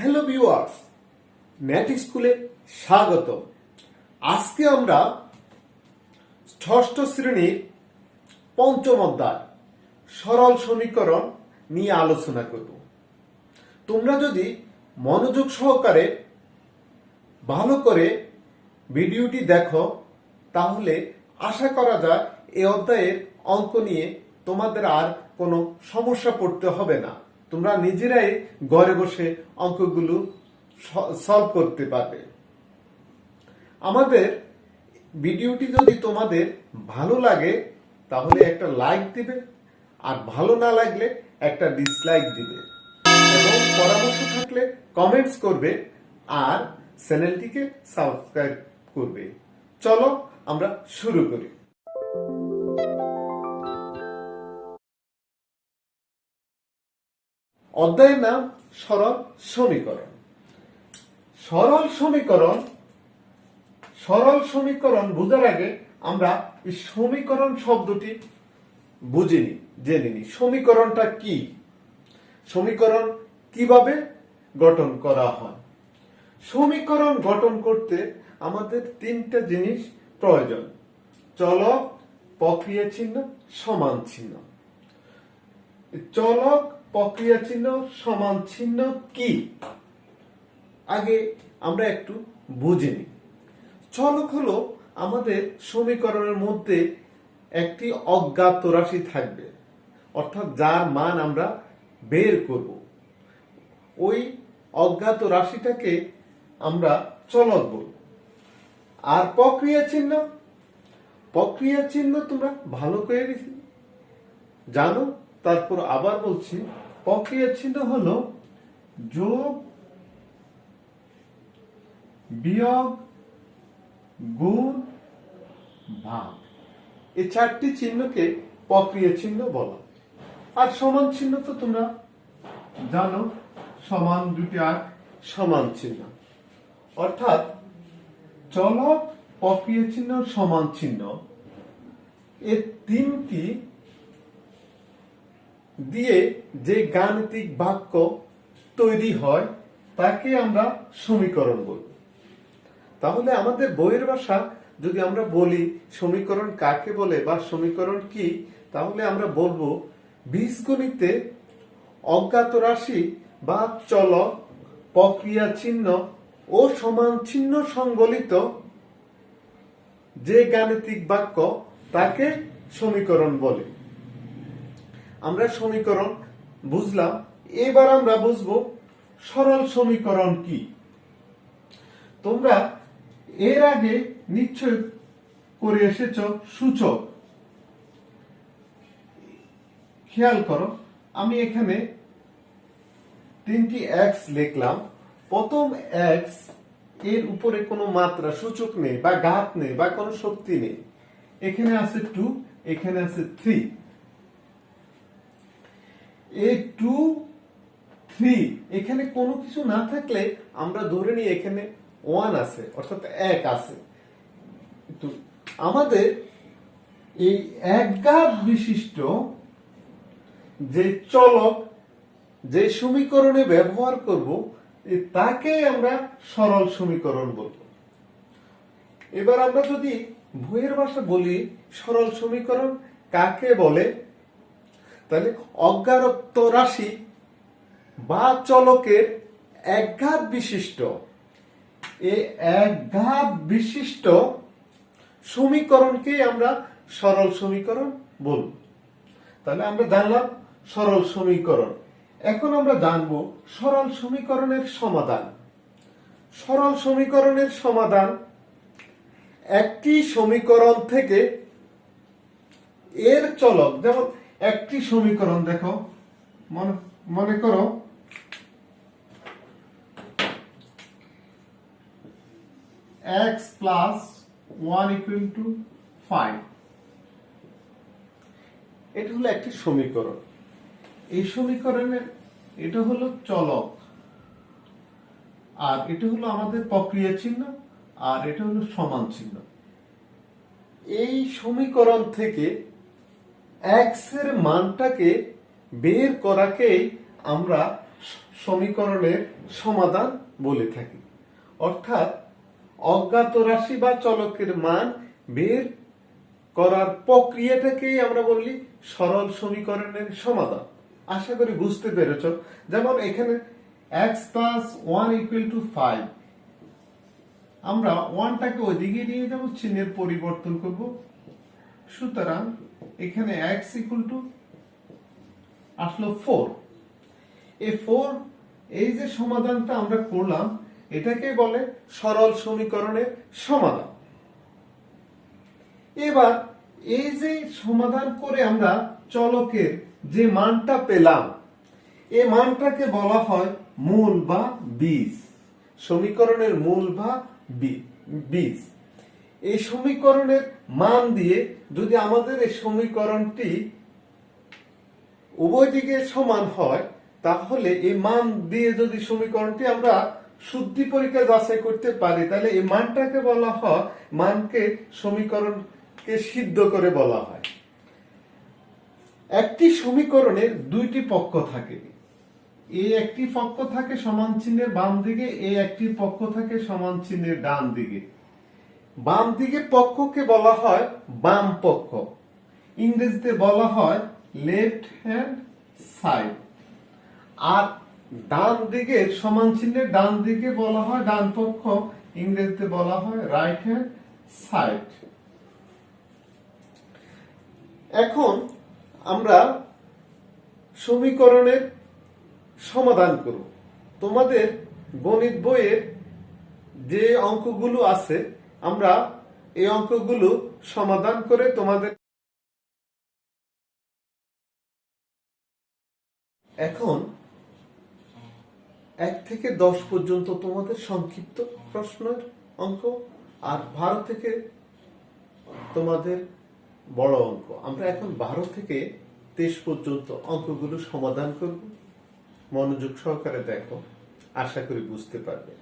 Hello viewers, math স্কুলে স্বাগত। আজকে আমরা ষষ্ঠ শ্রেণীর পঞ্চম অধ্যায় সরল সমীকরণ নিয়ে আলোচনা করব। তোমরা যদি মনোযোগ সহকারে ভালো করে ভিডিওটি দেখো তাহলে আশা করা যায় এই অধ্যায়ের অঙ্ক নিয়ে তোমাদের আর কোনো সমস্যা পড়তে হবে না। তোমরা নিজেরাই ঘরে বসে অঙ্কগুলো সলভ করতে পারবে। আমাদের ভিডিওটি যদি তোমাদের ভালো লাগে তাহলে একটা লাইক দিবে, আর ভালো না লাগলে একটা ডিসলাইক দিবে, এবং পরামর্শ থাকলে কমেন্টস করবে, আর চ্যানেলটিকে সাবস্ক্রাইব করবে। চলো আমরা শুরু করি। অধ্যায়ের নাম সরল সমীকরণ। সরল সমীকরণ সরল সমীকরণ বোঝার আগে আমরা এই সমীকরণ শব্দটি জেনে নিই। সমীকরণটা কি, সমীকরণ কিভাবে গঠন করা হয়। সমীকরণ গঠন করতে আমাদের তিনটা জিনিস প্রয়োজন: চলক, প্রক্রিয়া চিহ্ন, সমান চিহ্ন। চলক, প্রক্রিয়া চিহ্ন, সমান চিহ্ন কি আগে আমরা একটু বুঝে নিই। চলক হলো আমাদের সমীকরণের মধ্যে একটি অজ্ঞাত রাশি থাকবে, অর্থাৎ যার মান আমরা বের করব। ওই অজ্ঞাত রাশিটাকে আমরা চলক বলব। আর প্রক্রিয়া চিহ্ন তোমরা ভালো করে জানো, তারপর আবার বলছি, প্রক্রিয়া চিহ্ন হলো যোগ, বিয়োগ, গুণ, ভাগ। এই চারটি চিহ্নকে প্রক্রিয়া চিহ্ন বলা। আর সমান চিহ্ন তো তোমরা জানো, সমান দুটি আর সমান চিহ্ন, অর্থাৎ চলক, প্রক্রিয়া চিহ্ন, সমান চিহ্ন, এই তিনটি দিয়ে যে গাণিতিক বাক্য তৈরি হয় তাকে আমরা সমীকরণ বলব। তাহলে আমাদের বইয়ের ভাষা যদি আমরা বলি সমীকরণ কাকে বলে বা সমীকরণ কি, তাহলে আমরা বলবো বীজগণিতে অজ্ঞাত রাশি বা চলক, প্রক্রিয়া চিহ্ন ও সমান চিহ্ন সংবলিত যে গাণিতিক বাক্য তাকে সমীকরণ বলে। আমরা সমীকরণ বুঝলাম, এবার আমরা বুঝবো সরল সমীকরণ কি। তোমরা এর আগে নিশ্চয় করে এসেছ সূচক। খেয়াল করো, আমি এখানে তিনটি এক্স লিখলাম। প্রথম এক্স এর উপরে কোনো মাত্রা সূচক নেই বা ঘাত নেই বা কোনো শক্তি নেই। এখানে আছে 2, এখানে আছে 3। এই 2, 3 এখানে কোনো কিছু না থাকলে আমরা ধরে নিই এখানে 1 আছে, অর্থাৎ 1 আছে। তো আমাদের এই একঘাত বিশিষ্ট যে চলক যে সমীকরণে ব্যবহার করব তাকে আমরা সরল সমীকরণ বলবো। এবার আমরা যদি বইয়ের ভাষা বলি সরল সমীকরণ কাকে বলে, তাহলে অজ্ঞাত রাশি বা চলকের একঘাত বিশিষ্ট, এই একঘাত বিশিষ্ট সমীকরণকে আমরা সরল সমীকরণ বলব। তাহলে আমরা জানলাম সরল সমীকরণ। এখন আমরা জানবো সরল সমীকরণের সমাধান। সরল সমীকরণের সমাধান একটি সমীকরণ থেকে এর চলক, যেমন একটি সমীকরণ দেখো, মনে করো x plus 1 equal to 5। এটা হলো একটি সমীকরণ। এই সমীকরণের এটা হলো চলক, আর এটা হলো আমাদের প্রক্রিয়া চিহ্ন, আর এটা হলো সমান চিহ্ন। এই সমীকরণ থেকে x এর মানটাকে বের করাকেই আমরা সমীকরণের সমাধান বলে থাকি। অর্থাৎ অজ্ঞাত রাশি বা চলকের মান বের করার প্রক্রিয়াটাকেই আমরা বলি সরল সমীকরণের সমাধান। আশা করি বুঝতে পেরেছ। যেমন এখানে x প্লাস 1 ইকুয়াল টু 5, আমরা 1টাকে ওইদিকে নিয়ে যাব, চিহ্নের পরিবর্তন করব। সুতরাং এখানে x ইকুয়াল টু আসলো 4। এই 4, এই যে সমাধানটা আমরা করলাম এটাকে বলে সরল সমীকরণের সমাধান। এবার এই যে সমাধান করে আমরা চলকের যে মানটা পেলাম, এই মানটাকে বলা হয় মূল বা বীজ। সমীকরণের মূল বা বীজ। এই সমীকরণের মান দিয়ে যদি আমাদের এই সমীকরণটি উভয় দিকে সমান হয়, তাহলে এই মান দিয়ে যদি সমীকরণটি আমরা শুদ্ধি পরীক্ষা যাচাই করতে পারি, তাহলে এই মানটাকে বলা হয়, মানকে সমীকরণকে সিদ্ধ করে বলা হয়। একটি সমীকরণের দুইটি পক্ষ থাকে। এই একটি পক্ষ থাকে সমান চিহ্নের বাম দিকে, এই একটি পক্ষ থাকে সমান চিহ্নের ডান দিকে। বাম দিকের পক্ষকে বলা হয় বাম পক্ষ, ইংরেজিতে বলা হয় লেফট হ্যান্ড সাইড। আর ডান দিকের সমান চিহ্নের ডান দিকে বলা হয় ডান পক্ষ, ইংরেজিতে বলা হয় রাইট হ্যান্ড সাইড। এখন আমরা সমীকরণের সমাধান করব। তোমাদের গণিত বইয়ের যে অঙ্কগুলো আছে, আমরা এই অঙ্কগুলো সমাধান করে তোমাদের এখন 1 থেকে 10 পর্যন্ত তোমাদের সংক্ষিপ্ত প্রশ্নের অঙ্ক, আর 12 থেকে তোমাদের বড় অঙ্ক। আমরা এখন 12 থেকে 23 পর্যন্ত অঙ্কগুলো সমাধান করব। মনোযোগ সহকারে দেখো, আশা করি বুঝতে পারবে।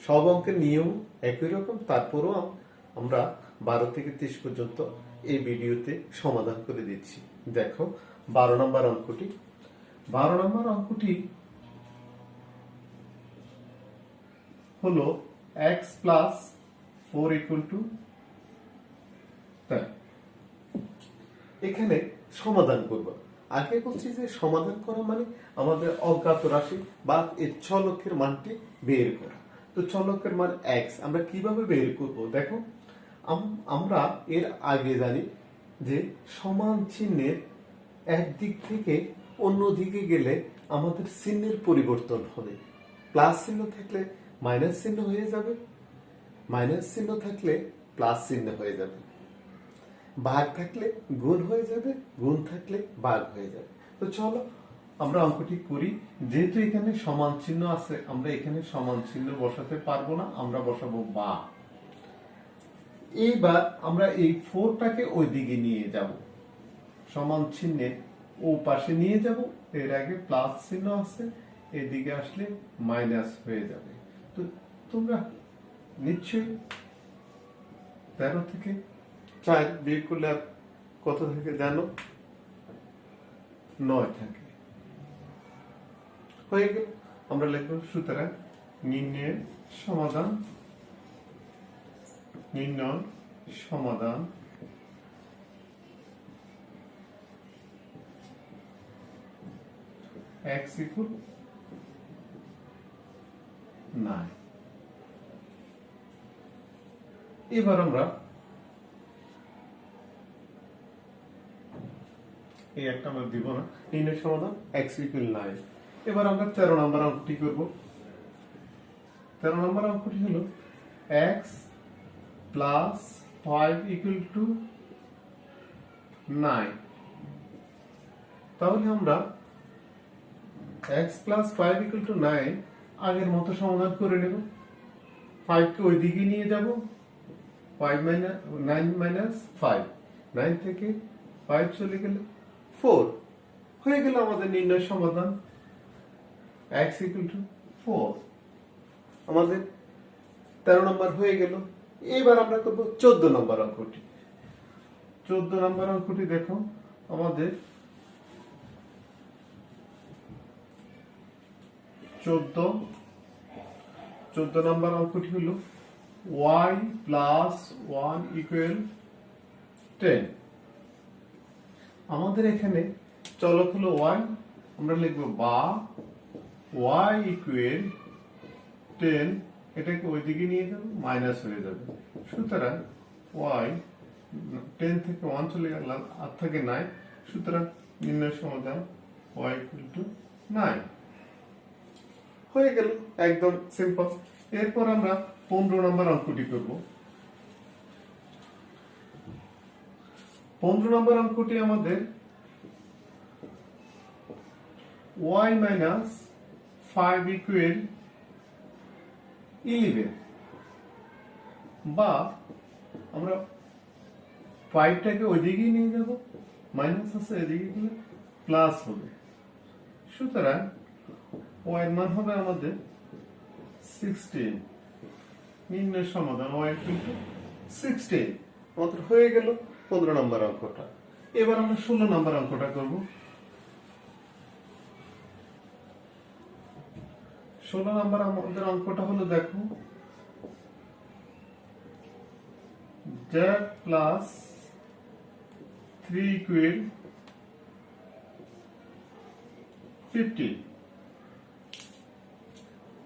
সব অঙ্কের নিয়ম একই রকম, তারপরও আমরা 12 থেকে 23 পর্যন্ত এই ভিডিওতে সমাধান করে দিচ্ছি। দেখো 12 নম্বর অঙ্কটি। 12 নম্বর অঙ্কটি হলো x প্লাস 4 ইকুয়াল টু 10। এখানে সমাধান করব। আগে বলছি যে সমাধান করা মানে আমাদের অজ্ঞাত রাশি বা এর চলকের মানটি বের করা। তো চলকের মান x আমরা কিভাবে বের করব? দেখো, আমরা এর আগে জানি যে সমান চিহ্নের এক দিক থেকে অন্য দিকে গেলে আমাদের চিহ্নের পরিবর্তন হবে। প্লাস চিহ্ন থাকলে মাইনাস চিহ্ন হয়ে যাবে, মাইনাস চিহ্ন থাকলে প্লাস চিহ্ন হয়ে যাবে, ভাগ থাকলে গুণ হয়ে যাবে, গুণ থাকলে ভাগ হয়ে যাবে। তো চলো আমরা অঙ্কটি করি। যেহেতু এখানে সমান চিহ্ন আছে, আমরা এখানে সমান চিহ্ন বসাতে পারবো না, আমরা বসাবো বা। এইবার আমরা এই 4টাকে ওই দিকে নিয়ে যাব, সমান চিহ্নের ও পাশে নিয়ে যাব। এর আগে প্লাস চিহ্ন আছে, এদিকে আসলে মাইনাস হয়ে যাবে। তো তোমরা নিশ্চয়ই 13 থেকে 4 বিয়োগ করলে আর কত থাকে জানো? 9 থাকে। হয়ে গেল। আমরা লিখব সুতরাং নির্ণয়ের সমাধান, নির্ণয় সমাধান x ইকুয়াল 9। এবার আমরা এই একটা আমরা দিব না, নির্ণয় সমাধান x ইকুয়াল 9। এবার আমরা 13 নম্বর অঙ্কটি করব। 13 নম্বর অঙ্কটি হলো x প্লাস 5 ইকুয়াল টু 9। তাহলে আমরা x প্লাস 5 ইকুয়াল টু 9 আগের মতো সমাধান করে নেব। 5 কে ওই দিকে নিয়ে যাব, 9 মাইনাস 5, 9 থেকে 5 চলে গেলে 4 হয়ে গেল আমাদের নির্ণয় সমাধান x ইকুয়াল টু 4। আমাদের 13 নম্বর হয়ে গেল। এবার আমরা করব 14 নম্বর অঙ্কটি। 14 নম্বর অঙ্কটি দেখো, আমাদের 14 নম্বর অঙ্কটি হলো y প্লাস 1 ইকুয়াল 10। আমাদের এখানে চলক হলো y, আমরা লিখব বা y ইকুয়াল 10, এটাকে ওইদিকে নিয়ে যাব, মাইনাস হয়ে যাবে। সুতরাং y 10 থেকে 1 চলে গেল, আর থাকে 9। সুতরাং নির্ণয় সমাধান y ইকুয়াল টু 9 হয়ে গেল, একদম সিম্পল। এরপর আমরা 15 নম্বর অঙ্কটি করব। 15 নম্বর অঙ্কটি আমাদের y মাইনাস 5 ইকুয়াল 11, বা আমরা 5টাকে ওইদিকেই নিয়ে যাব, মাইনাস আছে এদিকে গেলে প্লাস হবে। সুতরাং y এর মান হবে আমাদের 16। নির্ণয় সমাধান y ইকুয়াল টু 16। আমাদের হয়ে গেল 15 নম্বর অঙ্কটা। এবার আমরা 16 নম্বর অঙ্কটা করব। 16 নম্বর আমাদের অঙ্কটা হলো, দেখো, z প্লাস 3 ইকুয়াল 50।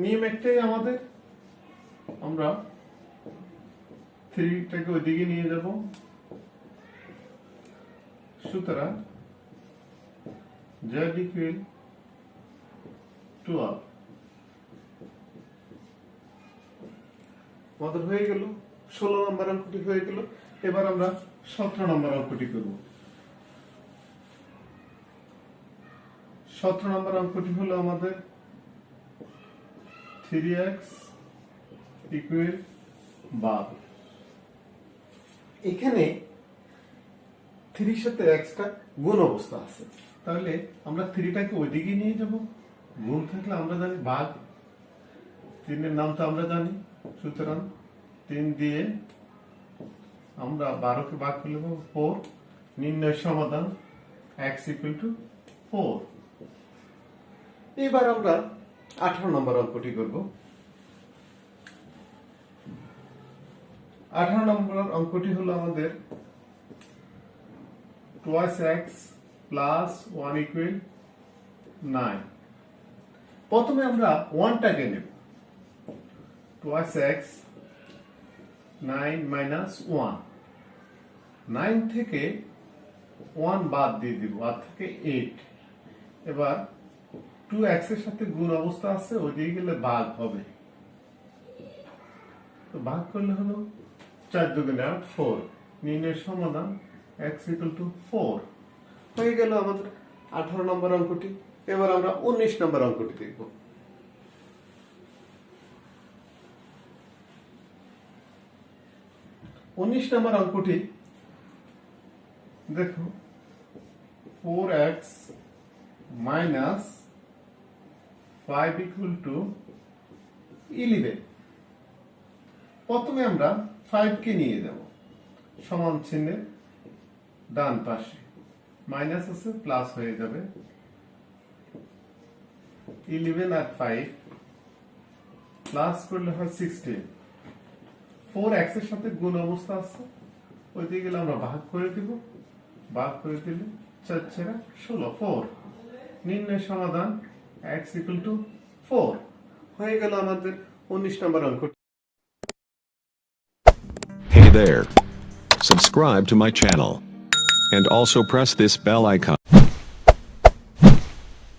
নিয়ম একটাই আমাদের, আমরা 3টাকে ওইদিকে নিয়ে যাব। সুতরাং z ইকুয়াল 12। আমাদের হয়ে গেল 16 নম্বর অঙ্কটি হয়ে গেল। এবার আমরা 17 নম্বর অঙ্কটি করব। 17 নম্বর অঙ্কটি হলো আমাদের 3x ইকুয়াল 12। এখানে 3 সাথে x টা গুণ অবস্থা আছে, তাহলে আমরা 3টাকে ওইদিকে নিয়ে যাব। গুণ থাকলে আমরা জানি ভাগ, 3 এর নাম তো আমরা জানি। সুতরাং 3 দিয়ে আমরা 12কে ভাগ করলে 4। নির্ণয় সমাধান x ইকুয়াল টু 4। এবার আমরা 18 নম্বর অঙ্কটি করব। 18 নম্বর অঙ্কটি হলো আমাদের 2x প্লাস 1 ইকুয়াল 9। প্রথমে আমরা 1টাকে নেব। 2x 9 মাইনাস 1, 9 থেকে 1 বাদ দিয়ে দিব, আর থেকে 8। এবার 2x এর সাথে গুণ অবস্থা আছে, ওইদিকে গেলে ভাগ হবে। তো ভাগ করলে হলো 4 দুগুণে 8, 4। নির্ণয় সমাধান x ইকুয়াল টু 4 হয়ে গেল আমাদের 18 নম্বর অঙ্কটি। এবার আমরা 19 নম্বর অঙ্কটি দেখব। 19 নম্বর অঙ্কটি দেখো, 4x মাইনাস 5 ইকুয়াল টু 11। প্রথমে আমরা 5কে নিয়ে যাব সমান চিহ্নের ডান পাশে, মাইনাস আছে প্লাস হয়ে যাবে। 11 আর 5 প্লাস করলে হয় 16। 4x এর সাথে গুণ অবস্থা আছে, ওইদিকে গেলে আমরা ভাগ করে দিব, ভাগ করে দিলে 4 × 16, 4। নির্ণয় সমাধান x ইকুয়াল টু 4 হয়ে গেল আমাদের 19 নম্বর অঙ্ক। Hey there. Subscribe to my channel. And also press this bell icon.